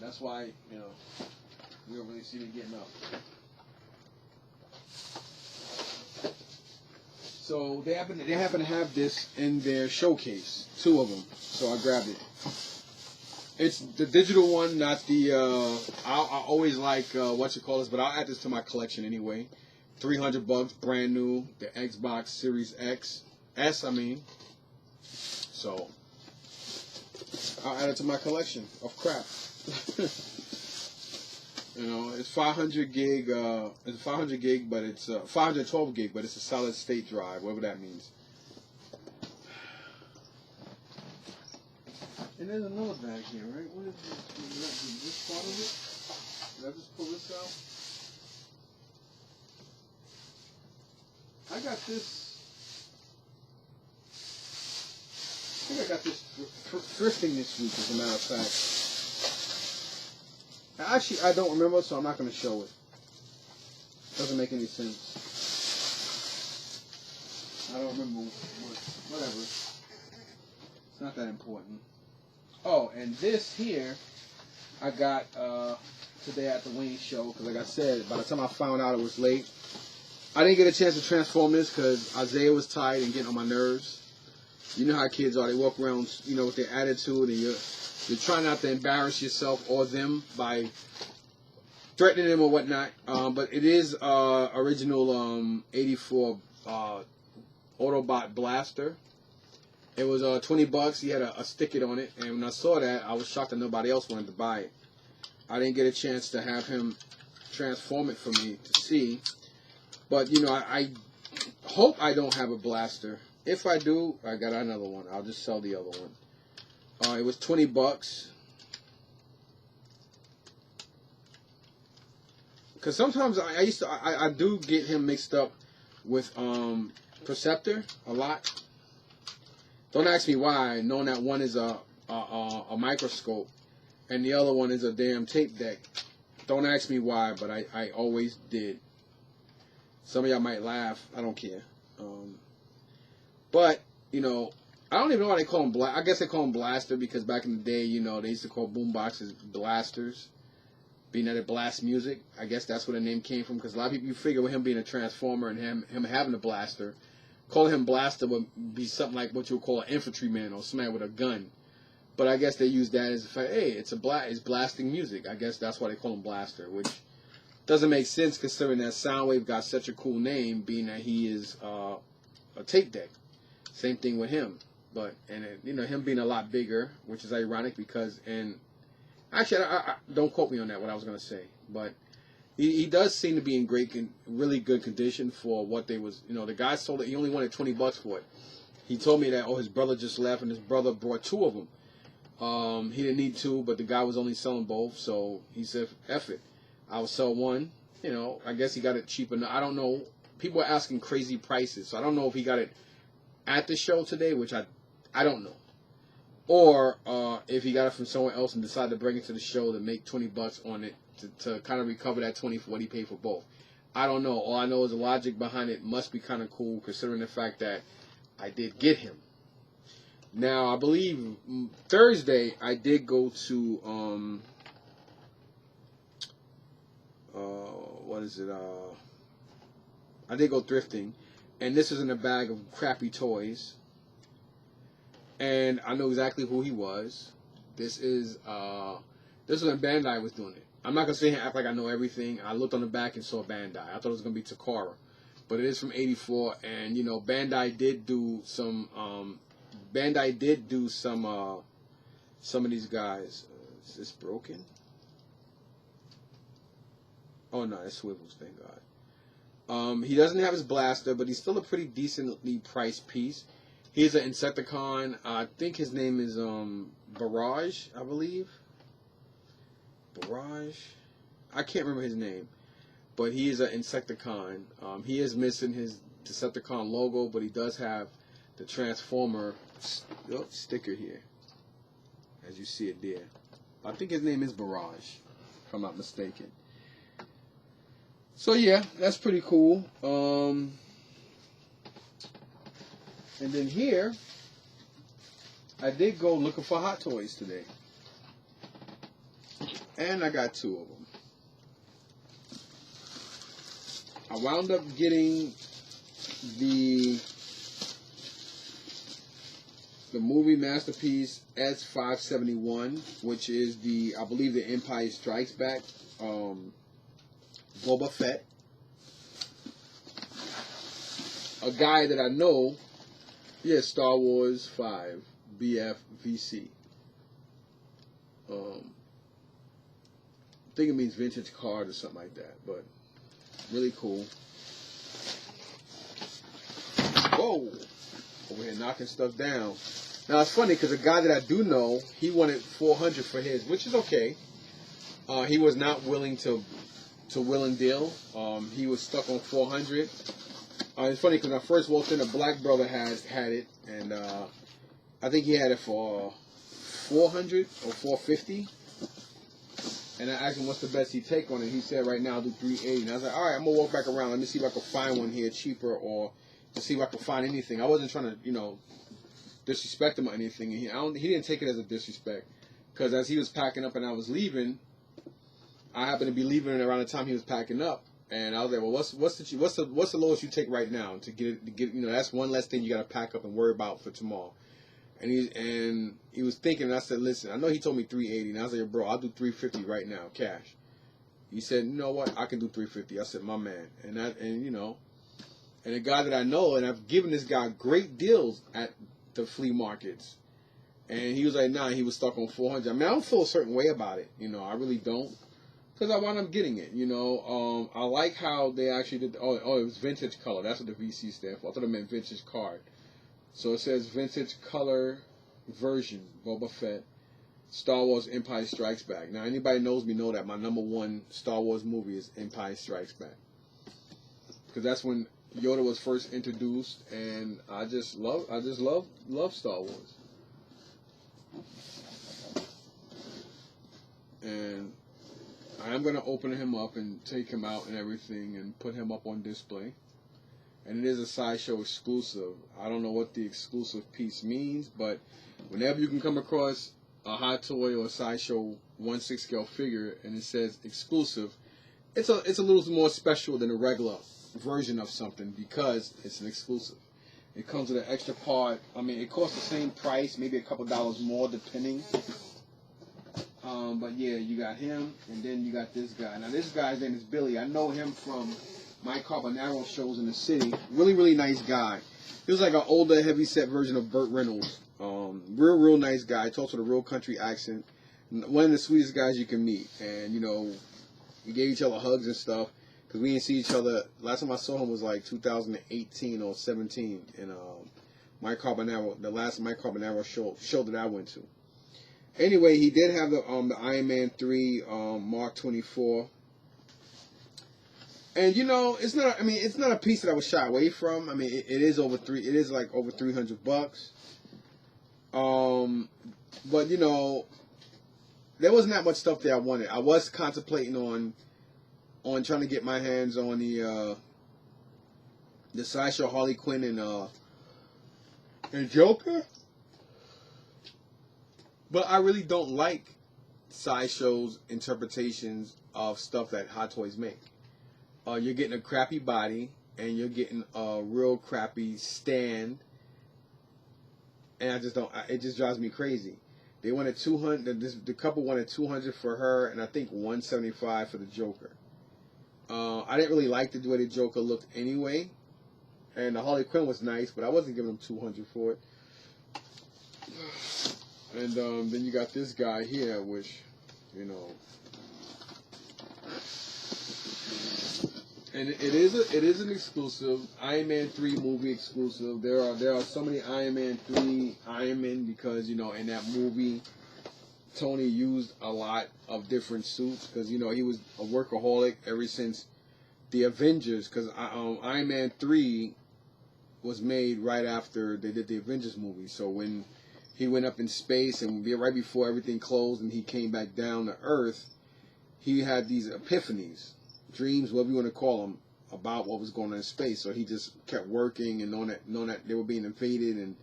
That's why you don't really see me getting up. So they happen to have this in their showcase, 2 of them. So I grabbed it. It's the digital one, not the. I always like but I'll add this to my collection anyway. $300, brand new. The Xbox Series S. I mean. So I'll add it to my collection of crap. It's 500 gig. It's 500 gig, but it's 512 gig, but it's a solid state drive, whatever that means. And there's another bag here, right? What is this? Is this part of it? Did I just pull this out? I got this. I think I I got this thrifting this week, as a matter of fact. Actually, I don't remember, so I'm not going to show it. Doesn't make any sense. I don't remember whatever. It's not that important. Oh, and this here, I got today at the Wayne show, because like I said, by the time I found out it was late, I didn't get a chance to transform this because Isaiah was tired and getting on my nerves. You know how kids are. They walk around, you know, with their attitude, and you're trying not to embarrass yourself or them by threatening them or whatnot. But it is original 84 Autobot Blaster. It was $20. He had a sticker on it, and when I saw that, I was shocked that nobody else wanted to buy it. I didn't get a chance to have him transform it for me to see. But, you know, I hope I don't have a blaster. If I do, I got another one. I'll just sell the other one. It was $20. Because sometimes I do get him mixed up with Perceptor a lot. Don't ask me why, knowing that one is a microscope and the other one is a damn tape deck. Don't ask me why, but I always did. Some of y'all might laugh. I don't care. But, you know, I don't even know why they call them I guess they call them blaster because back in the day, you know, they used to call boomboxes blasters, being that it blasts music. I guess that's where the name came from because a lot of people, you figure with him being a transformer and him having a blaster, calling him blaster would be something like what you would call an infantryman or somebody with a gun. But I guess they use that as a fact, hey, it's blasting music. I guess that's why they call him blaster, which doesn't make sense considering that Soundwave got such a cool name, being that he is a tape deck. Same thing with him, you know, him being a lot bigger, which is ironic because, and actually, I don't quote me on that. What I was gonna say, but he does seem to be in really good condition for what they was. You know, the guy sold it. He only wanted $20 for it. He told me that his brother just left and his brother brought two of them. He didn't need two, but the guy was only selling both, so he said, "F it, I'll sell one." You know, I guess he got it cheap enough. I don't know. People are asking crazy prices, so I don't know if he got it at the show today, which I don't know, or if he got it from someone else and decided to bring it to the show to make $20 on it to kind of recover that $20 for what he paid for both. I don't know. All I know is the logic behind it must be kind of cool, considering the fact that I did get him. Now, I believe Thursday I did go to I did go thrifting, and this is in a bag of crappy toys. And I know exactly who he was. This was when Bandai was doing it. I'm not gonna sit here and act like I know everything. I looked on the back and saw Bandai. I thought it was gonna be Takara, but it is from '84. And you know, Bandai did do some. Some of these guys. Is this broken? Oh no, it swivels. Thank God. He doesn't have his blaster, but he's still a pretty decently priced piece. He's an Insecticon. I think his name is Barrage, I believe. Barrage? I can't remember his name. But he is an Insecticon. He is missing his Decepticon logo, but he does have the Transformer sticker here. As you see it there. I think his name is Barrage, if I'm not mistaken. So yeah, that's pretty cool. And then here, I did go looking for Hot Toys today. And I got two of them. I wound up getting the movie masterpiece S571, which is I believe the Empire Strikes Back Boba Fett. A guy that I know. Yeah, Star Wars 5 BFVC. I think it means vintage card or something like that, but really cool. Whoa! Over here knocking stuff down. Now it's funny because a guy that I do know, he wanted $400 for his, which is okay. He was not willing to will and deal. He was stuck on $400. It's funny because when I first walked in, a black brother had it, and I think he had it for 400 or 450. And I asked him what's the best he'd take on it. He said right now I'll do 380. And I was like, all right, I'm gonna walk back around. Let me see if I can find one here cheaper, or to see if I can find anything. I wasn't trying to, disrespect him or anything. And he didn't take it as a disrespect, because as he was packing up and I was leaving, I happened to be leaving around the time he was packing up. And I was like, well, what's the lowest you take right now to get that's one less thing you got to pack up and worry about for tomorrow. And he was thinking, and I said, listen, I know he told me 380, and I was like, bro, I'll do 350 right now, cash. He said, you know what, I can do 350. I said, my man, and a guy that I know, and I've given this guy great deals at the flea markets, and he was like, nah, he was stuck on 400. I mean, I don't feel a certain way about it, I really don't. Because I wound up getting it, I like how they actually did. It was vintage color. That's what the VC stand for. I thought it meant vintage card. So it says vintage color version, Boba Fett, Star Wars Empire Strikes Back. Now, anybody knows me know that my #1 Star Wars movie is Empire Strikes Back. Because that's when Yoda was first introduced, and I just love Star Wars. And I'm going to open him up and take him out and everything and put him up on display. And it is a Sideshow exclusive. I don't know what the exclusive piece means, but whenever you can come across a Hot Toy or a Sideshow 1/6 scale figure and it says exclusive, it's a little more special than a regular version of something because it's an exclusive. It comes with an extra part. I mean, it costs the same price, maybe a couple dollars more depending. But yeah, you got him, and then you got this guy. Now this guy's name is Billy. I know him from my Carbonaro shows in the city. Really, really nice guy. He was like an older, heavy-set version of Burt Reynolds. Real nice guy. Talks with a real country accent. One of the sweetest guys you can meet. And, we gave each other hugs and stuff. Because we didn't see each other. Last time I saw him was like 2018 or 17. In the last Mike Carbonaro show that I went to. Anyway, he did have the Iron Man 3 Mark 24. And it's not a piece that I was shy away from. I mean, it is over $300. But there wasn't that much stuff that I wanted. I was contemplating on trying to get my hands on the Sideshow Harley Quinn and Joker. But I really don't like Sideshow's interpretations of stuff that Hot Toys make. You're getting a crappy body, and you're getting a real crappy stand, and I just don't. It just drives me crazy. They wanted 200. The couple wanted 200 for her, and I think 175 for the Joker. I didn't really like the way the Joker looked anyway, and the Harley Quinn was nice, but I wasn't giving them 200 for it. And then you got this guy here, which, and it is an exclusive Iron Man 3 movie exclusive. There are so many Iron Man 3 Iron Men because in that movie, Tony used a lot of different suits because he was a workaholic ever since the Avengers. Because Iron Man 3 was made right after they did the Avengers movie. So when he went up in space and right before everything closed and he came back down to Earth, he had these epiphanies, dreams, whatever you want to call them, about what was going on in space. So he just kept working and knowing that they were being invaded, and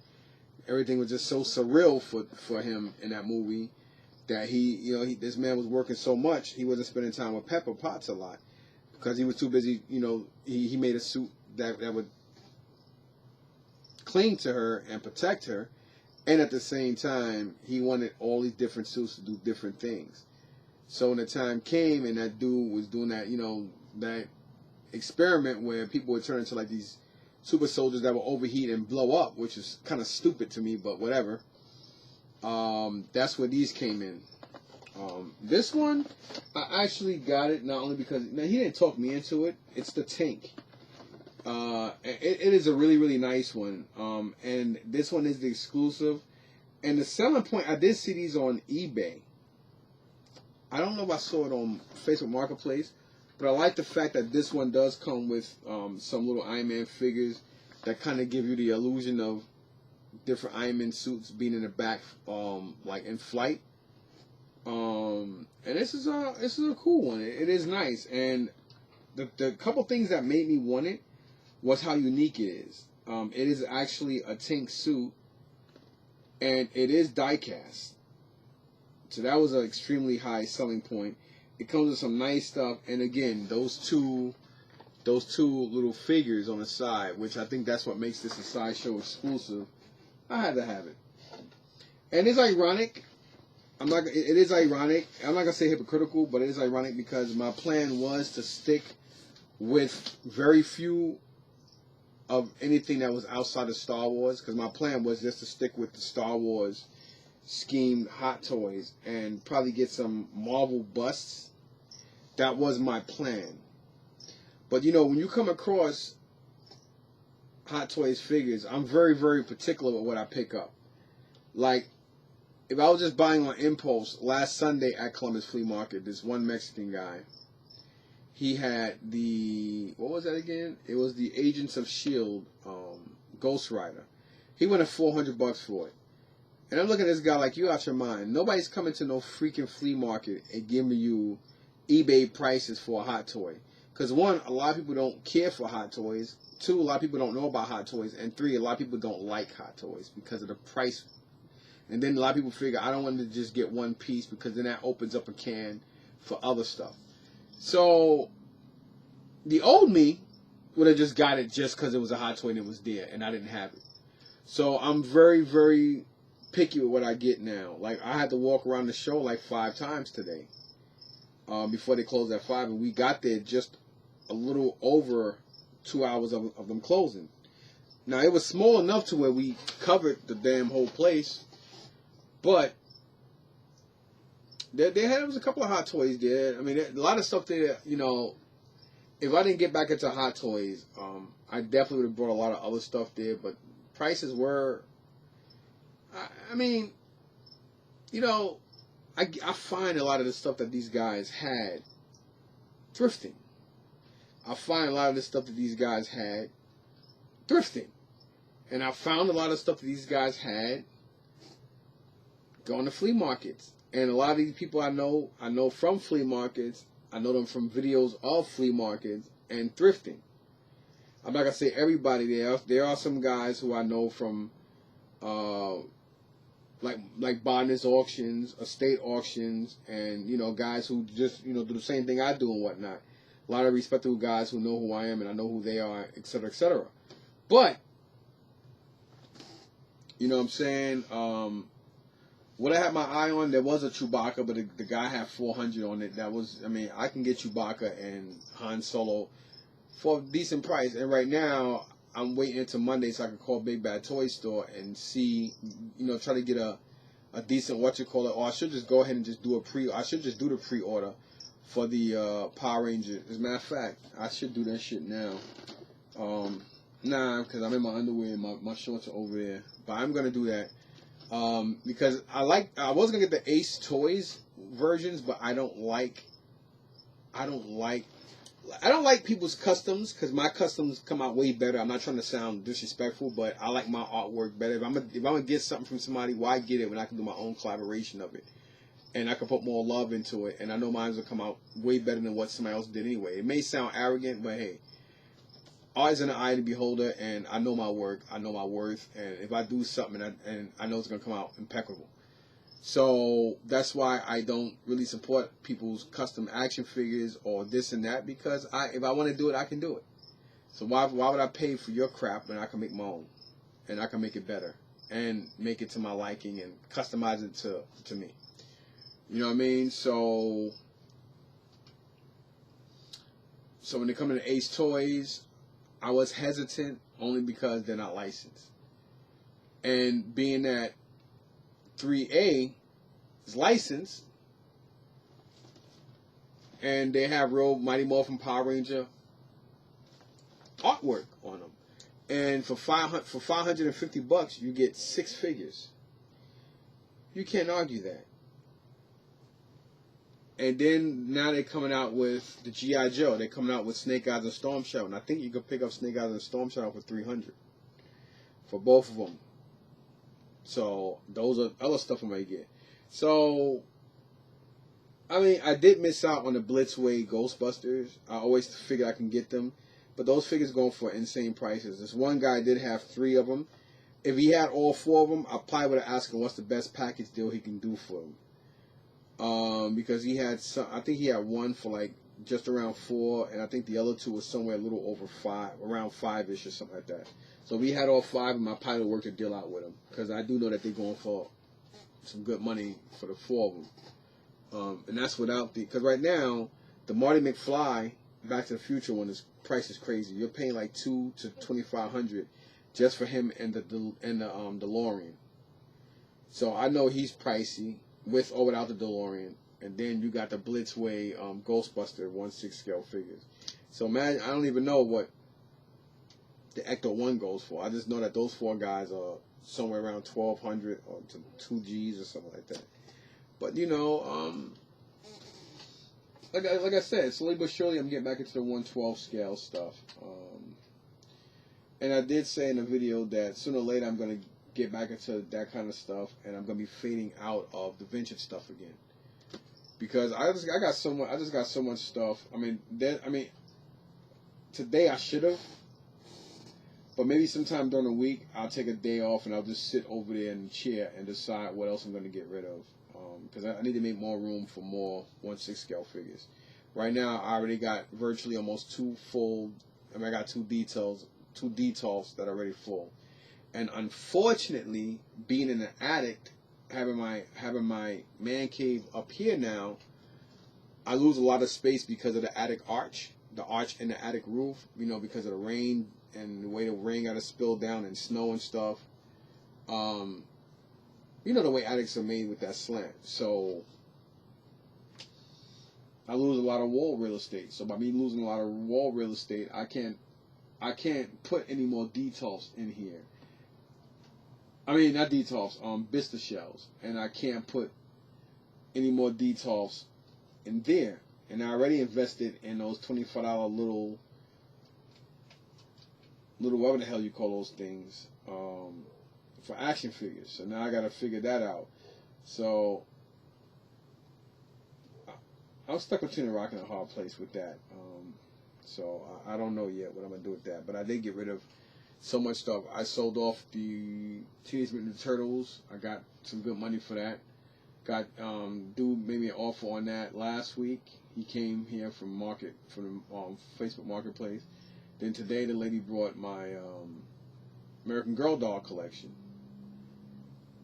everything was just so surreal for him in that movie that this man was working so much he wasn't spending time with Pepper Potts a lot because he was too busy. He made a suit that would cling to her and protect her. And at the same time, he wanted all these different suits to do different things. So when the time came and that dude was doing that, that experiment where people would turn into like these super soldiers that would overheat and blow up, which is kind of stupid to me, but whatever. That's where these came in. This one, I actually got it not only because he didn't talk me into it. It's the Tank. It is a really, really nice one. And this one is the exclusive. And the selling point, I did see these on eBay. I don't know if I saw it on Facebook Marketplace, but I like the fact that this one does come with some little Iron Man figures that kind of give you the illusion of different Iron Man suits being in the back, like in flight. And this is a cool one. It is nice, and the couple things that made me want it was how unique it is. It is actually a tank suit, and it is die-cast. So that was an extremely high selling point. It comes with some nice stuff, and again, those two little figures on the side, which I think that's what makes this a Sideshow exclusive. I had to have it, and it's ironic. It is ironic. I'm not gonna say hypocritical, but it is ironic because my plan was to stick with very few of anything that was outside of Star Wars, because my plan was just to stick with the Star Wars scheme Hot Toys and probably get some Marvel busts. That was my plan. But you know, when you come across Hot Toys figures, I'm very, very particular with what I pick up. Like, if I was just buying on impulse, last Sunday at Columbus Flea Market, this one Mexican guy, he had the, what was that again? It was the Agents of S.H.I.E.L.D. Ghost Rider. He went at $400 for it. And I'm looking at this guy like, you out your mind. Nobody's coming to no freaking flea market and giving you eBay prices for a Hot Toy. Because one, a lot of people don't care for Hot Toys. Two, a lot of people don't know about Hot Toys. And three, a lot of people don't like Hot Toys because of the price. And then a lot of people figure, I don't want to just get one piece because then that opens up a can for other stuff. So, the old me would have just got it just because it was a Hot Toy and it was there and I didn't have it. So, I'm very, very picky with what I get now. Like, I had to walk around the show like 5 times today before they closed at 5. And we got there just a little over 2 hours of them closing. Now, it was small enough to where we covered the damn whole place. But there was a couple of Hot Toys there. I mean, a lot of stuff there, you know, if I didn't get back into Hot Toys, I definitely would have brought a lot of other stuff there. But prices were, I mean, you know, I find a lot of the stuff that these guys had thrifting. I find a lot of the stuff that these guys had thrifting. And I found a lot of stuff that these guys had going to flea markets. And a lot of these people I know from flea markets. I know them from videos of flea markets and thrifting. I'm not going to say everybody there. There are some guys who I know from like botanist auctions, estate auctions, and, you know, guys who just, you know, do the same thing I do and whatnot. A lot of respectable guys who know who I am and I know who they are, etc., etc. But, you know what I'm saying? What I had my eye on, there was a Chewbacca, but the guy had 400 on it. That was, I mean, I can get Chewbacca and Han Solo for a decent price. And right now, I'm waiting until Monday so I can call Big Bad Toy Store and see, you know, try to get a decent, or I should just go ahead and just do I should just do the pre-order for the Power Ranger. As a matter of fact, I should do that shit now. Nah, because I'm in my underwear and my shorts are over there. But I'm going to do that. Because I was going to get the Ace Toys versions, but I don't like people's customs, because my customs come out way better. I'm not trying to sound disrespectful, but I like my artwork better. If I'm gonna get something from somebody, why get it when I can do my own collaboration of it? And I can put more love into it, and I know mine will come out way better than what somebody else did anyway. It may sound arrogant, but hey, art is in the eye of the beholder, and I know my work, I know my worth, and if I do something, and I know it's gonna come out impeccable. So that's why I don't really support people's custom action figures or this and that, because if I want to do it, I can do it. So why would I pay for your crap when I can make my own, and I can make it better and make it to my liking and customize it to me? You know what I mean? So when it comes to Ace Toys, I was hesitant only because they're not licensed, and being that 3A is licensed, and they have real Mighty Morphin Power Ranger artwork on them, and for $550 you get 6 figures. You can't argue that. And then now they're coming out with the G.I. Joe. They're coming out with Snake Eyes and Storm Shadow, and I think you can pick up Snake Eyes and Storm Shadow for $300 for both of them. So those are other stuff I might get. So I mean, I did miss out on the Blitzway Ghostbusters. I always figured I can get them, but those figures going for insane prices. This one guy did have 3 of them. If he had all 4 of them, I probably would have asked him what's the best package deal he can do for them. Because he had some, I think he had one for like just around 4, and I think the other 2 was somewhere a little over 5, around 5-ish or something like that. So if he had all 5 of them, I probably would work a deal out with him, because I do know that they're going for some good money for the 4 of them. And that's without the, because right now the Marty McFly Back to the Future one, is price is crazy. You're paying like $2,000 to $2,500 just for him and the DeLorean. So I know he's pricey with or without the DeLorean. And then you got the Blitzway Ghostbuster 1/6 scale figures. So man, I don't even know what the Ecto 1 goes for. I just know that those 4 guys are somewhere around 1,200 or to 2 G's or something like that. But you know, like I said, slowly but surely I'm getting back into the 1/12 scale stuff. And I did say in the video that sooner or later I'm gonna get back into that kind of stuff, and I'm gonna be fading out of the vintage stuff again, because I just got so much stuff. I mean, today I should have, but maybe sometime during the week I'll take a day off and I'll just sit over there in the chair and decide what else I'm gonna get rid of. Because I need to make more room for more 1/6 scale figures. Right now, I already got virtually almost 2 full. I mean, I got 2 details that are already full. And unfortunately, being in the attic, having my man cave up here now, I lose a lot of space because of the attic arch, the arch in the attic roof. You know, because of the rain and the way the rain got to spill down and snow and stuff. You know the way attics are made with that slant. So I lose a lot of wall real estate. So by me losing a lot of wall real estate, I can't put any more details in here. I mean, not details, Vista shells. And I can't put any more details in there. And I already invested in those $25 little whatever the hell you call those things, for action figures. So now I got to figure that out. So I'm stuck between a rock and a hard place with that. So I don't know yet what I'm going to do with that. But I did get rid of so much stuff. I sold off the Teenage Mutant Ninja Turtles. I got some good money for that. Got dude made me an offer on that last week. He came here from the Facebook Marketplace. Then today the lady brought my American Girl doll collection.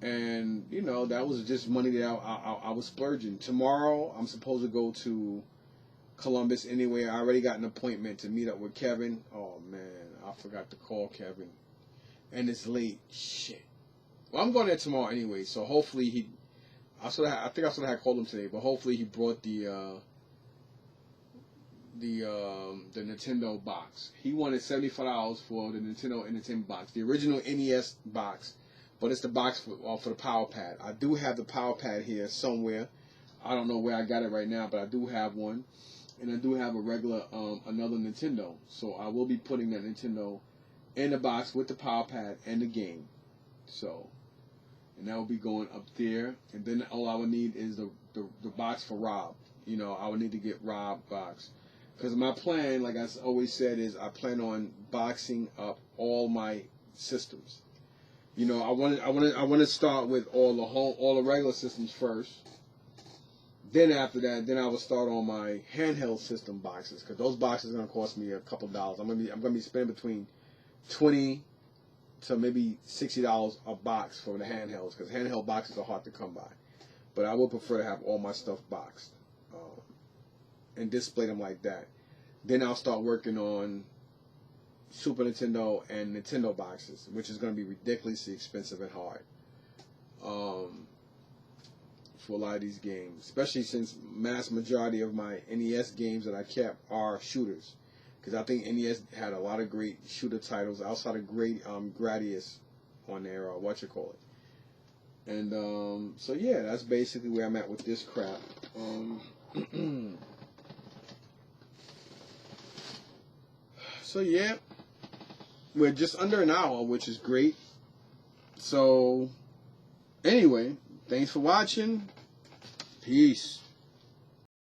And, you know, that was just money that I was splurging. Tomorrow, I'm supposed to go to Columbus anyway. I already got an appointment to meet up with Kevin. Oh, man, I forgot to call Kevin. And it's late. Shit. Well, I'm going there tomorrow anyway, so hopefully I think I had called him today, but hopefully he brought the Nintendo box. He wanted $75 for the Nintendo Entertainment box, the original NES box. But it's the box for the Power Pad. I do have the Power Pad here somewhere. I don't know where I got it right now, but I do have one. And I do have a regular, another Nintendo. So I will be putting that Nintendo in the box with the Power Pad and the game. So, and that will be going up there. And then all I would need is the box for Rob. You know, I would need to get Rob box. Because my plan, like I always said, is I plan on boxing up all my systems. You know, I want to start with all the regular systems first. Then after that, then I will start on my handheld system boxes, because those boxes are gonna cost me a couple dollars. I'm gonna be spending between $20 to maybe $60 a box for the handhelds, because handheld boxes are hard to come by. But I would prefer to have all my stuff boxed and display them like that. Then I'll start working on Super Nintendo and Nintendo boxes, which is going to be ridiculously expensive and hard for a lot of these games, especially since mass majority of my NES games that I kept are shooters, because I think NES had a lot of great shooter titles outside of great Gradius on there, or and so yeah, that's basically where I'm at with this crap. So yeah, we're just under an hour, which is great. So Anyway, thanks for watching. Peace.